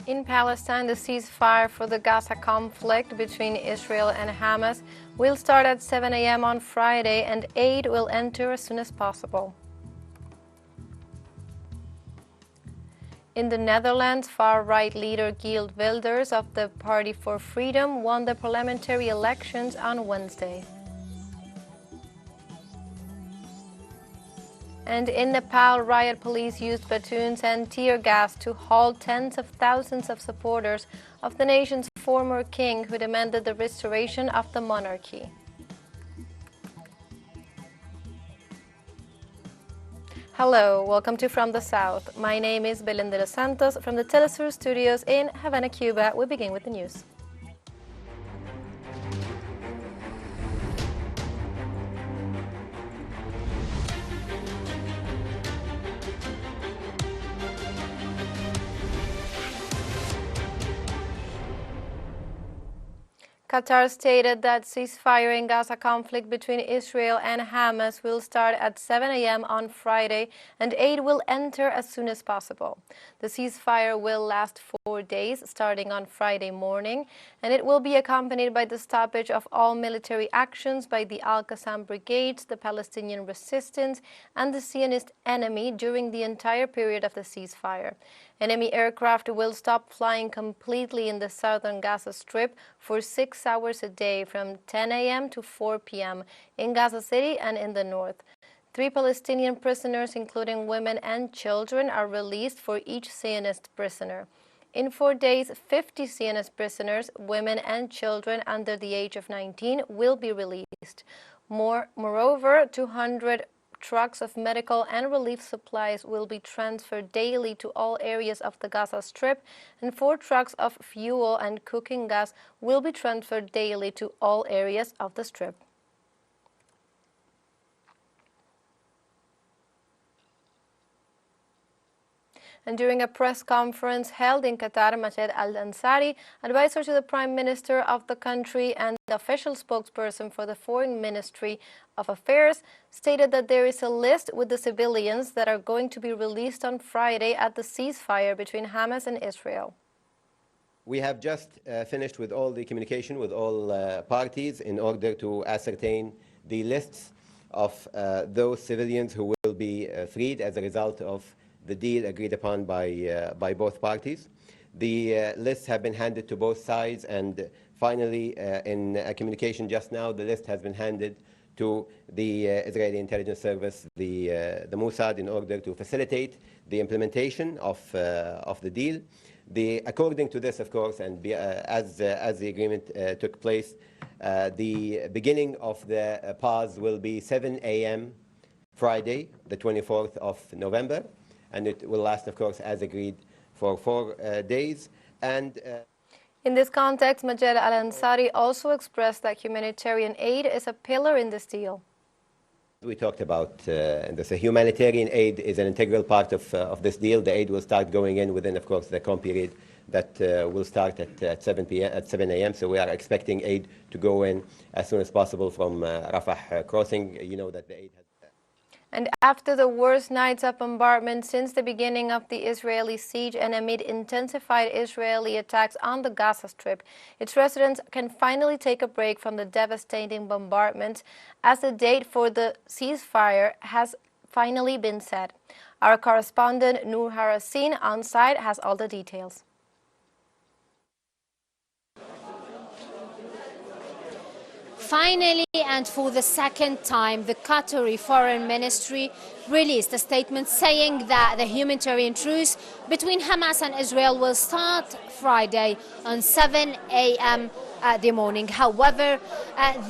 In Palestine, the ceasefire for the Gaza conflict between Israel and Hamas will start at 7 a.m. on Friday, and aid will enter as soon as possible. In the Netherlands, far-right leader Geert Wilders of the Party for Freedom won the parliamentary elections on Wednesday. And in Nepal, riot police used batons and tear gas to halt tens of thousands of supporters of the nation's former king who demanded the restoration of the monarchy. Hello, welcome to From the South. My name is Belén de los Santos from the TeleSUR studios in Havana, Cuba. We begin with the news. Qatar stated that ceasefire in Gaza conflict between Israel and Hamas will start at 7 a.m. on Friday, and aid will enter as soon as possible. The ceasefire will last 4 days, starting on Friday morning, and it will be accompanied by the stoppage of all military actions by the Al-Qassam brigades, the Palestinian resistance, and the Zionist enemy during the entire period of the ceasefire. Enemy aircraft will stop flying completely in the southern Gaza Strip for 6 hours a day from 10 a.m. to 4 p.m. in Gaza City and in the north. 3 Palestinian prisoners, including women and children, are released for each Zionist prisoner. In 4 days, 50 Zionist prisoners, women and children under the age of 19, will be released. Moreover, 200 trucks of medical and relief supplies will be transferred daily to all areas of the Gaza Strip, and 4 trucks of fuel and cooking gas will be transferred daily to all areas of the Strip. And during a press conference held in Qatar, Majed Al-Ansari, advisor to the Prime Minister of the country and the official spokesperson for the Foreign Ministry of Affairs, stated that there is a list with the civilians that are going to be released on Friday at the ceasefire between Hamas and Israel. We have just finished with all the communication with all parties in order to ascertain the lists of those civilians who will be freed as a result of the deal agreed upon by both parties. The lists have been handed to both sides, and finally, in a communication just now, the list has been handed to the Israeli intelligence service, the Mossad, in order to facilitate the implementation of the deal. According to this, of course, and as the agreement took place, the beginning of the pause will be 7 a.m. Friday, the 24th of November, and it will last, of course, as agreed, for 4 days. And in this context, Majed Al-Ansari also expressed that humanitarian aid is a pillar in this deal. We talked about this. Humanitarian aid is an integral part of this deal. The aid will start going in within, of course, the calm period that will start at 7 a.m. So we are expecting aid to go in as soon as possible from Rafah crossing. You know that the aid has... And after the worst nights of bombardment since the beginning of the Israeli siege and amid intensified Israeli attacks on the Gaza Strip, its residents can finally take a break from the devastating bombardment as the date for the ceasefire has finally been set. Our correspondent Noor Harasin on site has all the details. Finally, and for the second time, the Qatari Foreign Ministry released a statement saying that the humanitarian truce between Hamas and Israel will start Friday on 7 a.m. the morning. However,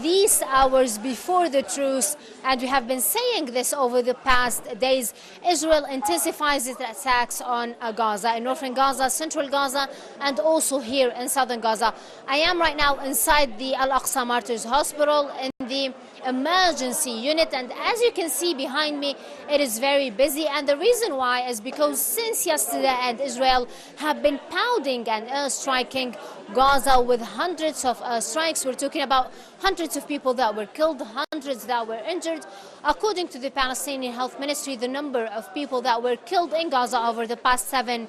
these hours before the truce, and we have been saying this over the past days, Israel intensifies its attacks on Gaza, in northern Gaza, central Gaza, and also here in southern Gaza. I am right now inside the Al-Aqsa Martyrs Hospital in the emergency unit, and as you can see behind me, it is very busy. And the reason why is because since yesterday and Israel have been pounding and airstriking Gaza with hundreds of strikes. We're talking about hundreds of people that were killed, hundreds that were injured. According to the Palestinian Health Ministry, the number of people that were killed in Gaza over the past 7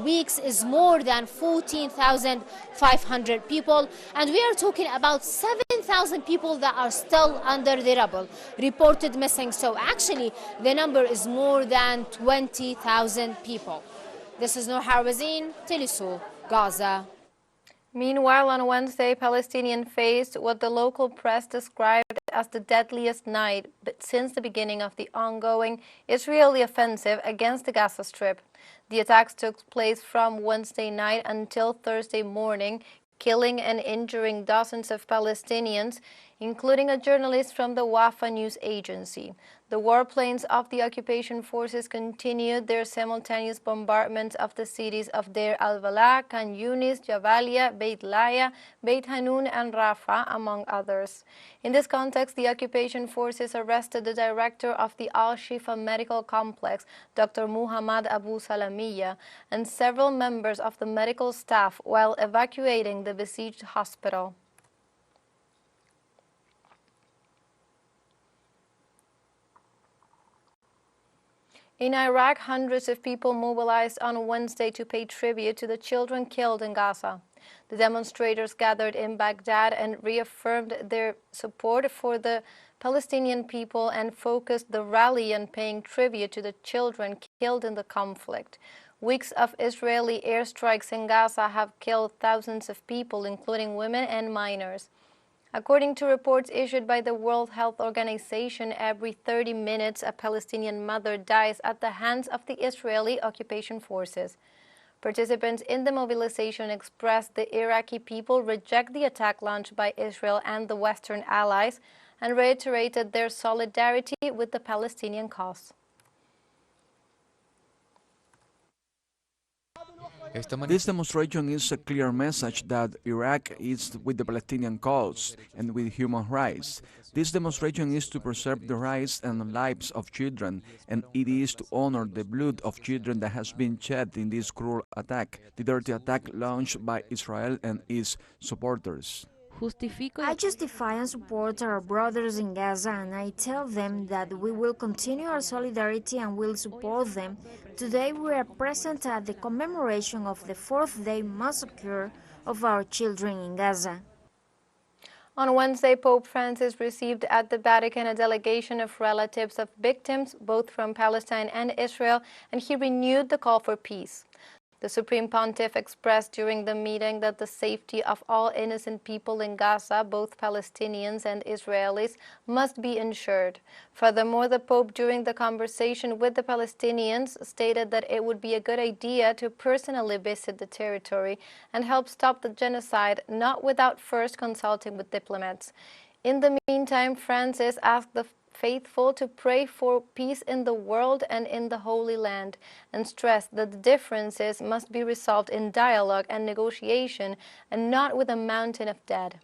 weeks is more than 14,500 people. And we are talking about 7,000 people that are still under the rubble, reported missing. So actually, the number is more than 20,000 people. This is Noor Harwazin, TeleSUR, Gaza. Meanwhile, on Wednesday, Palestinians faced what the local press described as the deadliest night since the beginning of the ongoing Israeli offensive against the Gaza Strip. The attacks took place from Wednesday night until Thursday morning, killing and injuring dozens of Palestinians, including a journalist from the Wafa news agency. The warplanes of the occupation forces continued their simultaneous bombardments of the cities of Deir al-Balah, Khan Yunis, Jabalia, Beit Lahiya, Beit Hanun, and Rafah, among others. In this context, the occupation forces arrested the director of the Al-Shifa medical complex, Dr. Muhammad Abu Salamiya, and several members of the medical staff while evacuating the besieged hospital. In Iraq, hundreds of people mobilized on Wednesday to pay tribute to the children killed in Gaza. The demonstrators gathered in Baghdad and reaffirmed their support for the Palestinian people and focused the rally on paying tribute to the children killed in the conflict. Weeks of Israeli airstrikes in Gaza have killed thousands of people, including women and minors. According to reports issued by the World Health Organization, every 30 minutes a Palestinian mother dies at the hands of the Israeli occupation forces. Participants in the mobilization expressed the Iraqi people reject the attack launched by Israel and the Western allies and reiterated their solidarity with the Palestinian cause. This demonstration is a clear message that Iraq is with the Palestinian cause and with human rights. This demonstration is to preserve the rights and lives of children, and it is to honor the blood of children that has been shed in this cruel attack, the dirty attack launched by Israel and its supporters. I justify and support our brothers in Gaza, and I tell them that we will continue our solidarity and will support them. Today we are present at the commemoration of the fourth-day massacre of our children in Gaza. On Wednesday, Pope Francis received at the Vatican a delegation of relatives of victims, both from Palestine and Israel, and he renewed the call for peace. The Supreme Pontiff expressed during the meeting that the safety of all innocent people in Gaza, both Palestinians and Israelis, must be ensured. Furthermore, the Pope, during the conversation with the Palestinians, stated that it would be a good idea to personally visit the territory and help stop the genocide, not without first consulting with diplomats. In the meantime, Francis asked the faithful to pray for peace in the world and in the Holy Land, and stressed that the differences must be resolved in dialogue and negotiation and not with a mountain of dead.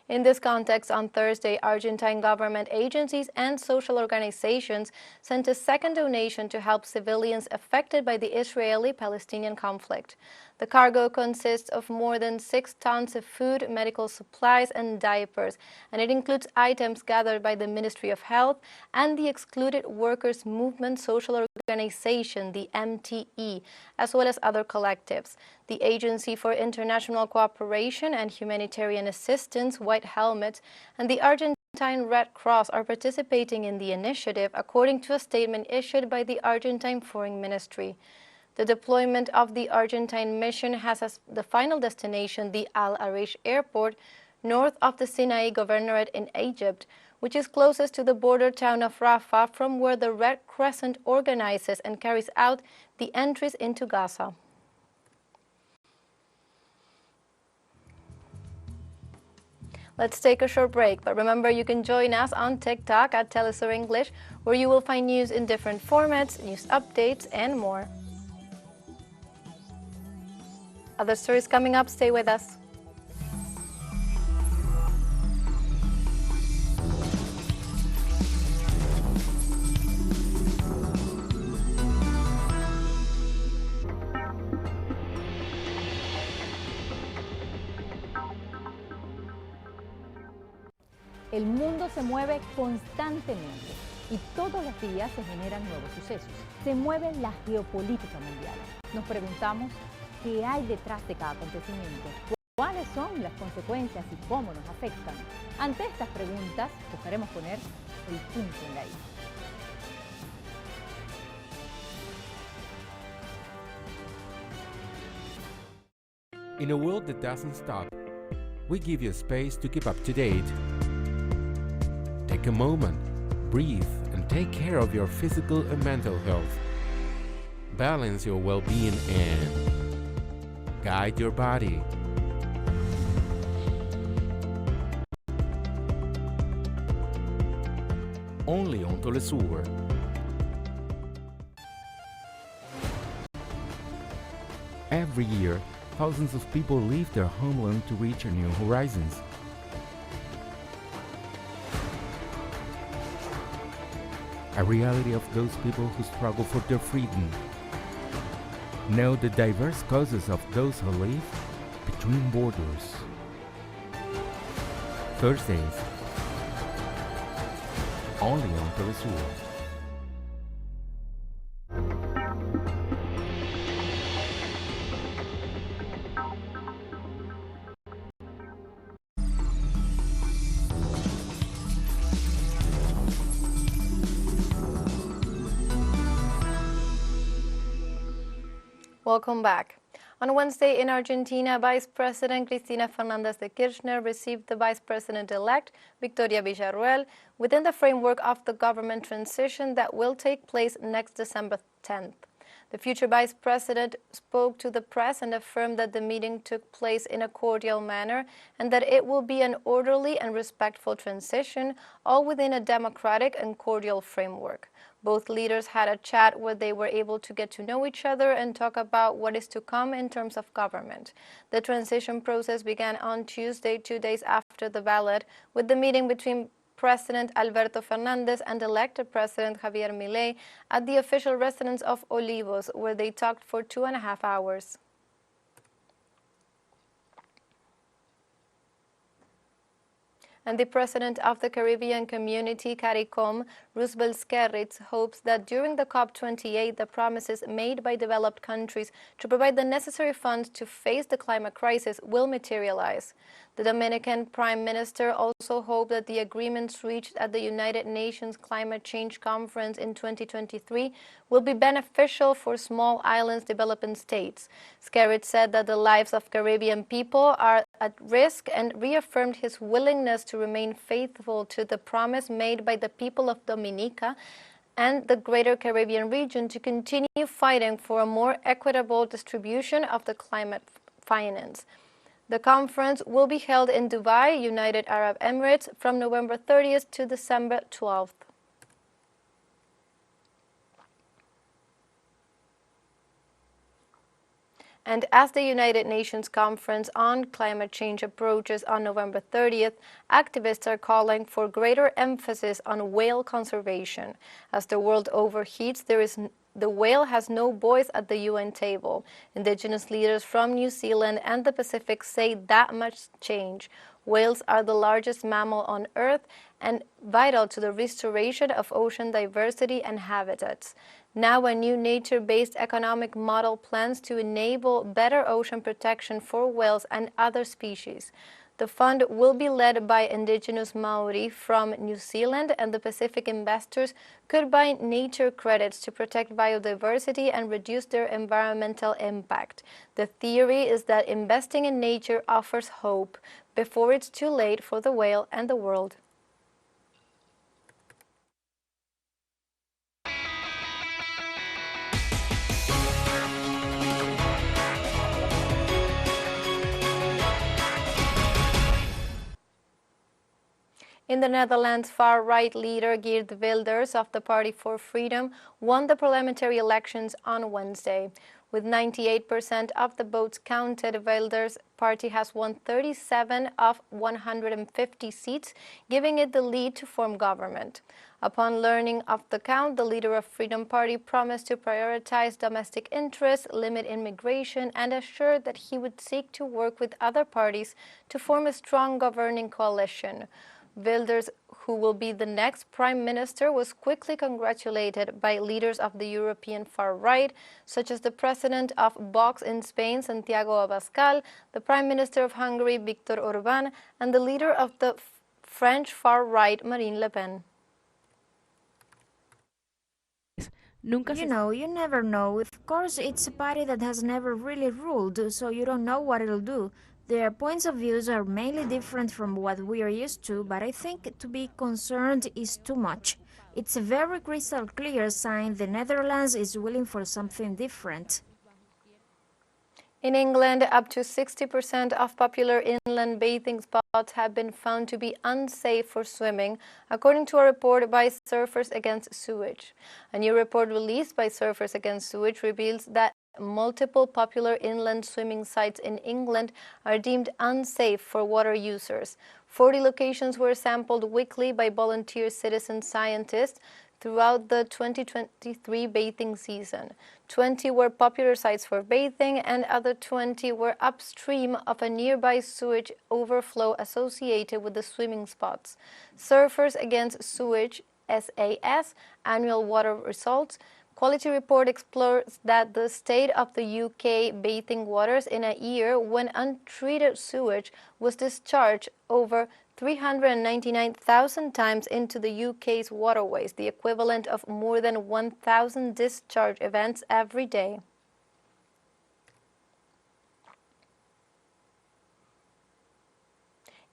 In this context, on Thursday, Argentine government agencies and social organizations sent a second donation to help civilians affected by the Israeli-Palestinian conflict. The cargo consists of more than 6 tons of food, medical supplies, and diapers, and it includes items gathered by the Ministry of Health and the Excluded Workers Movement Social Organization, the MTE, as well as other collectives. The Agency for International Cooperation and Humanitarian Assistance, White Helmets, and the Argentine Red Cross are participating in the initiative, according to a statement issued by the Argentine Foreign Ministry. The deployment of the Argentine mission has as the final destination the Al Arish airport, north of the Sinai Governorate in Egypt, which is closest to the border town of Rafah, from where the Red Crescent organizes and carries out the entries into Gaza. Let's take a short break, but remember you can join us on TikTok at TeleSUR English, where you will find news in different formats, news updates, and more. Other stories coming up, stay with us. El mundo se mueve constantemente y todos los días se generan nuevos sucesos. Se mueve la geopolítica mundial. Nos preguntamos qué hay detrás de cada acontecimiento, cuáles son las consecuencias y cómo nos afectan. Ante estas preguntas, buscaremos poner el punto en la I. In a world that doesn't stop, we give you space to keep up to date. Take a moment, breathe, and take care of your physical and mental health. Balance your well-being and guide your body. Only on TeleSUR. Every year, thousands of people leave their homeland to reach new horizons. A reality of those people who struggle for their freedom. Know the diverse causes of those who live between borders. Thursdays, only on TeleSUR. Welcome back. On Wednesday in Argentina, Vice President Cristina Fernández de Kirchner received the Vice President-elect, Victoria Villarruel, within the framework of the government transition that will take place next December 10th. The future Vice President spoke to the press and affirmed that the meeting took place in a cordial manner and that it will be an orderly and respectful transition, all within a democratic and cordial framework. Both leaders had a chat where they were able to get to know each other and talk about what is to come in terms of government. The transition process began on Tuesday, 2 days after the ballot, with the meeting between President Alberto Fernández and elected President Javier Milei at the official residence of Olivos, where they talked for 2.5 hours. And the president of the Caribbean Community, CARICOM, Roosevelt Skerritz, hopes that during the COP28, the promises made by developed countries to provide the necessary funds to face the climate crisis will materialize. The Dominican Prime Minister also hoped that the agreements reached at the United Nations Climate Change Conference in 2023 will be beneficial for small islands developing states. Skerritz said that the lives of Caribbean people are at risk and reaffirmed his willingness to remain faithful to the promise made by the people of Dominica and the greater Caribbean region to continue fighting for a more equitable distribution of the climate finance. The conference will be held in Dubai, United Arab Emirates, from November 30th to December 12th. And as the United Nations Conference on Climate Change approaches on November 30th, activists are calling for greater emphasis on whale conservation. As the world overheats, the whale has no voice at the UN table. Indigenous leaders from New Zealand and the Pacific say that must change. Whales are the largest mammal on Earth and vital to the restoration of ocean diversity and habitats. Now a new nature-based economic model plans to enable better ocean protection for whales and other species. The fund will be led by indigenous Maori from New Zealand, and the Pacific investors could buy nature credits to protect biodiversity and reduce their environmental impact. The theory is that investing in nature offers hope before it's too late for the whale and the world. In the Netherlands, far-right leader Geert Wilders of the Party for Freedom won the parliamentary elections on Wednesday. With 98% of the votes counted, Wilders' party has won 37 of 150 seats, giving it the lead to form government. Upon learning of the count, the leader of Freedom Party promised to prioritize domestic interests, limit immigration, and assured that he would seek to work with other parties to form a strong governing coalition. Wilders, who will be the next prime minister, was quickly congratulated by leaders of the European far right, such as the president of Vox in Spain, Santiago Abascal, the prime minister of Hungary, Viktor Orbán, and the leader of the French far right, Marine Le Pen. You know, you never know. Of course, it's a party that has never really ruled, so you don't know what it'll do. Their points of views are mainly different from what we are used to, but I think to be concerned is too much. It's a very crystal clear sign the Netherlands is willing for something different. In England, up to 60% of popular inland bathing spots have been found to be unsafe for swimming, according to a report by Surfers Against Sewage. A new report released by Surfers Against Sewage reveals that multiple popular inland swimming sites in England are deemed unsafe for water users. 40 locations were sampled weekly by volunteer citizen scientists throughout the 2023 bathing season. 20 were popular sites for bathing, and other 20 were upstream of a nearby sewage overflow associated with the swimming spots. Surfers Against Sewage, SAS, annual water results quality report explores that the state of the UK bathing waters in a year when untreated sewage was discharged over 399,000 times into the UK's waterways, the equivalent of more than 1,000 discharge events every day.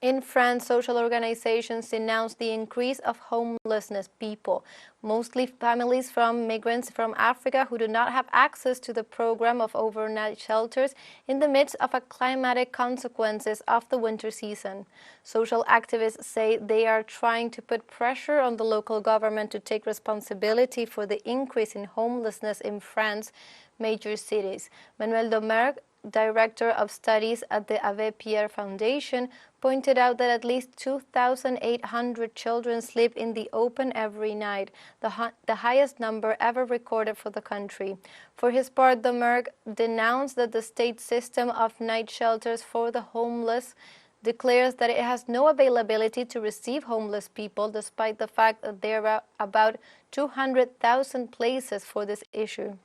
In France, social organizations denounced the increase of homelessness people, mostly families from migrants from Africa who do not have access to the program of overnight shelters in the midst of climatic consequences of the winter season. Social activists say they are trying to put pressure on the local government to take responsibility for the increase in homelessness in France's major cities. Manuel Domergue, director of studies at the Abbé Pierre Foundation, pointed out that at least 2,800 children sleep in the open every night, the highest number ever recorded for the country. For his part, Domergue denounced that the state system of night shelters for the homeless declares that it has no availability to receive homeless people, despite the fact that there are about 200,000 places for this issue.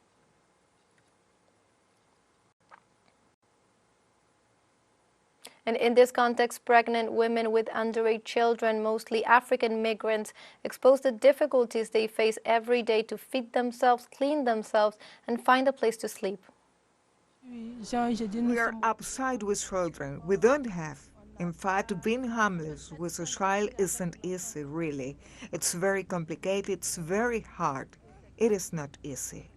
And in this context, pregnant women with underage children, mostly African migrants, expose the difficulties they face every day to feed themselves, clean themselves, and find a place to sleep. We are upside with children. We don't have. In fact, being homeless with a child isn't easy, really. It's very complicated. It's very hard. It is not easy.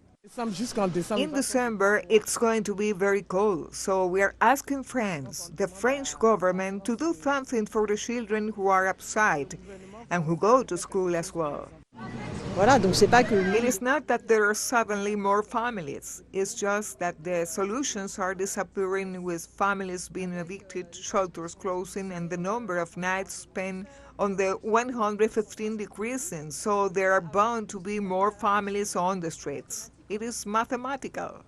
In December, it's going to be very cold, so we are asking France, the French government, to do something for the children who are upside and who go to school as well. It is not that there are suddenly more families. It's just that the solutions are disappearing, with families being evicted, shelters closing, and the number of nights spent on the 115 decreasing, so there are bound to be more families on the streets. It is mathematical.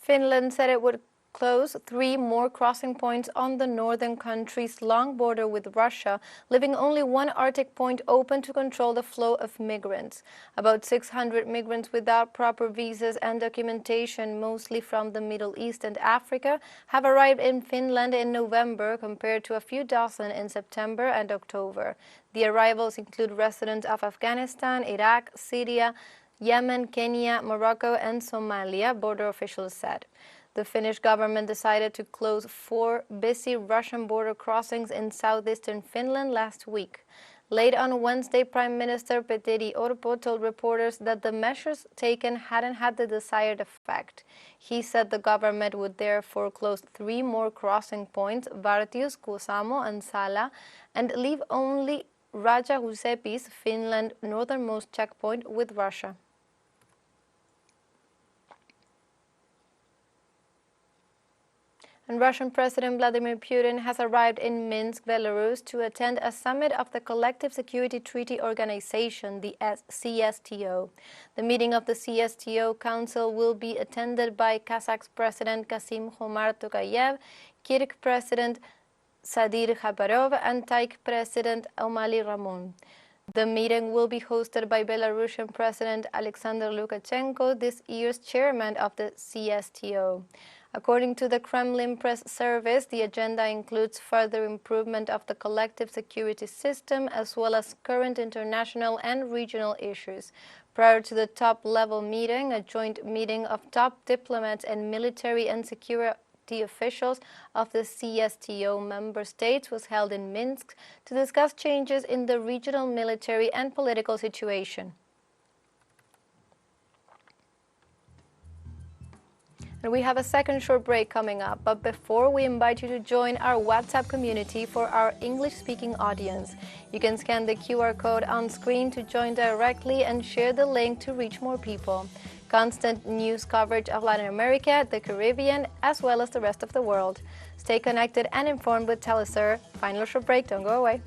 Finland said it would close 3 more crossing points on the northern country's long border with Russia, leaving only one Arctic point open to control the flow of migrants. About 600 migrants without proper visas and documentation, mostly from the Middle East and Africa, have arrived in Finland in November, compared to a few dozen in September and October. The arrivals include residents of Afghanistan, Iraq, Syria, Yemen, Kenya, Morocco, and Somalia, border officials said. The Finnish government decided to close 4 busy Russian border crossings in southeastern Finland last week. Late on Wednesday, Prime Minister Petteri Orpo told reporters that the measures taken hadn't had the desired effect. He said the government would therefore close 3 more crossing points, Vartius, Kuusamo, and Sala, and leave only Raja-Joosepis, Finland's northernmost checkpoint with Russia. And Russian President Vladimir Putin has arrived in Minsk, Belarus, to attend a summit of the Collective Security Treaty Organization, the CSTO. The meeting of the CSTO Council will be attended by Kazakh President Kassym-Jomart Tokayev, Kyrgyz President Sadir Japarov, and Tajik President Emomali Rahmon. The meeting will be hosted by Belarusian President Alexander Lukashenko, this year's chairman of the CSTO. According to the Kremlin press service, the agenda includes further improvement of the collective security system as well as current international and regional issues. Prior to the top-level meeting, a joint meeting of top diplomats and military and security officials of the CSTO member states was held in Minsk to discuss changes in the regional military and political situation. And we have a second short break coming up, but before we invite you to join our WhatsApp community for our English-speaking audience. You can scan the QR code on screen to join directly and share the link to reach more people. Constant news coverage of Latin America, the Caribbean, as well as the rest of the world. Stay connected and informed with TeleSUR. Final short break, don't go away.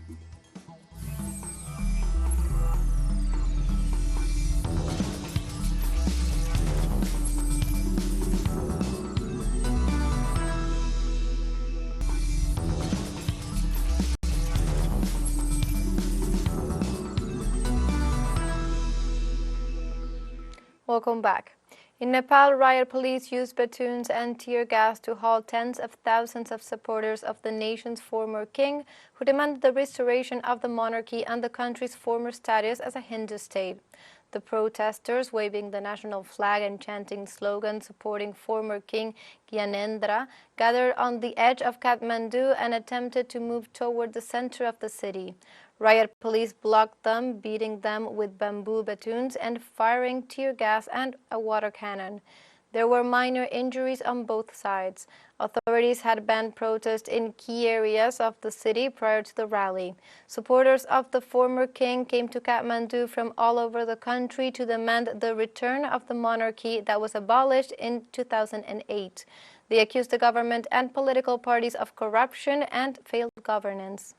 Welcome back. In Nepal, riot police used batons and tear gas to halt tens of thousands of supporters of the nation's former king, who demanded the restoration of the monarchy and the country's former status as a Hindu state. The protesters, waving the national flag and chanting slogans supporting former King Gyanendra, gathered on the edge of Kathmandu and attempted to move toward the center of the city. Riot police blocked them, beating them with bamboo batons and firing tear gas and a water cannon. There were minor injuries on both sides. Authorities had banned protests in key areas of the city prior to the rally. Supporters of the former king came to Kathmandu from all over the country to demand the return of the monarchy that was abolished in 2008. They accused the government and political parties of corruption and failed governance.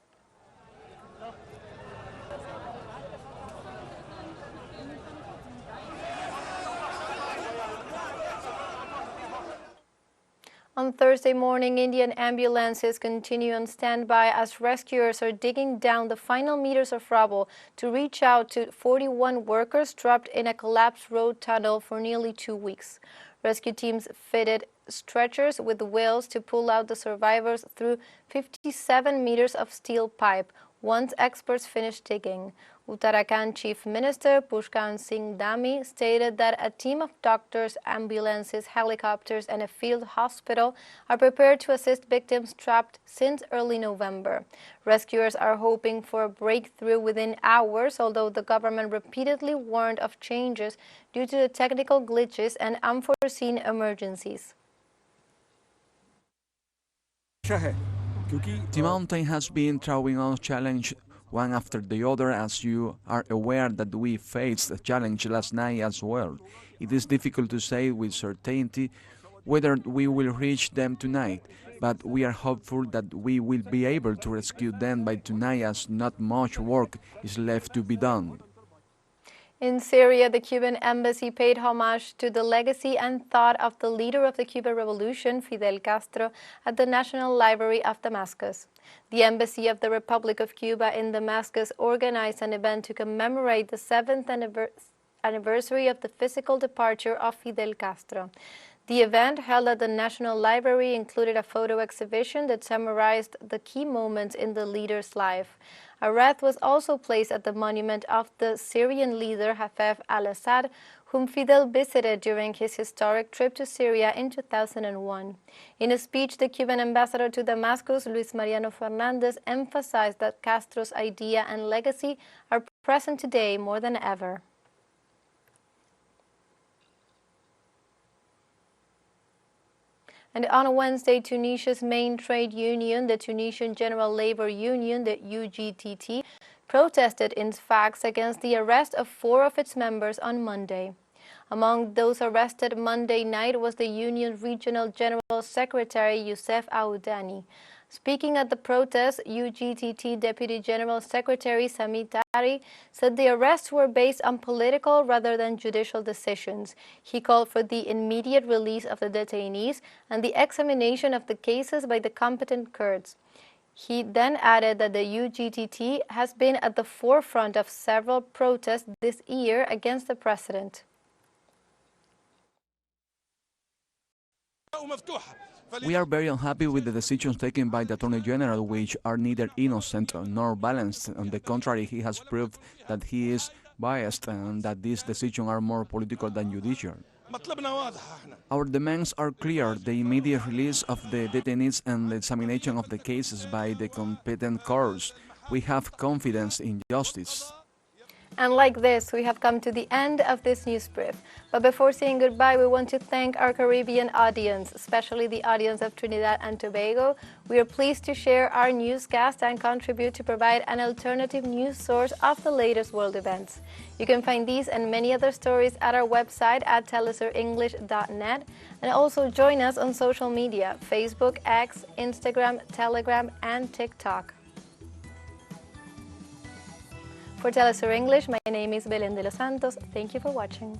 On Thursday morning, Indian ambulances continue on standby as rescuers are digging down the final meters of rubble to reach out to 41 workers trapped in a collapsed road tunnel for nearly 2 weeks. Rescue teams fitted stretchers with wheels to pull out the survivors through 57 meters of steel pipe once experts finished digging. Uttarakhand Chief Minister Pushkar Singh Dhami stated that a team of doctors, ambulances, helicopters, and a field hospital are prepared to assist victims trapped since early November. Rescuers are hoping for a breakthrough within hours, although the government repeatedly warned of changes due to the technical glitches and unforeseen emergencies. The mountain has been throwing us challenges one after the other, as you are aware that we faced a challenge last night as well. It is difficult to say with certainty whether we will reach them tonight, but we are hopeful that we will be able to rescue them by tonight, as not much work is left to be done. In Syria, the Cuban embassy paid homage to the legacy and thought of the leader of the Cuban Revolution, Fidel Castro, at the National Library of Damascus. The Embassy of the Republic of Cuba in Damascus organized an event to commemorate the 7th anniversary of the physical departure of Fidel Castro. The event, held at the National Library, included a photo exhibition that summarized the key moments in the leader's life. A wreath was also placed at the monument of the Syrian leader Hafez al-Assad, whom Fidel visited during his historic trip to Syria in 2001. In a speech, the Cuban ambassador to Damascus, Luis Mariano Fernandez, emphasized that Castro's idea and legacy are present today more than ever. And on Wednesday, Tunisia's main trade union, the Tunisian General Labor Union, the UGTT, protested in Sfax against the arrest of 4 of its members on Monday. Among those arrested Monday night was the union's Regional General Secretary Youssef Aoudani. Speaking at the protest, UGTT Deputy General Secretary Sami Tari said the arrests were based on political rather than judicial decisions. He called for the immediate release of the detainees and the examination of the cases by the competent courts. He then added that the UGTT has been at the forefront of several protests this year against the president. We are very unhappy with the decisions taken by the Attorney General, which are neither innocent nor balanced. On the contrary, he has proved that he is biased and that these decisions are more political than judicial. Our demands are clear: the immediate release of the detainees and the examination of the cases by the competent courts. We have confidence in justice. And like this, we have come to the end of this news brief. But before saying goodbye, we want to thank our Caribbean audience, especially the audience of Trinidad and Tobago. We are pleased to share our newscast and contribute to provide an alternative news source of the latest world events. You can find these and many other stories at our website at telesurenglish.net, and also join us on social media: Facebook, X, Instagram, Telegram, and TikTok. For TeleSUR English, my name is Belén de los Santos. Thank you for watching.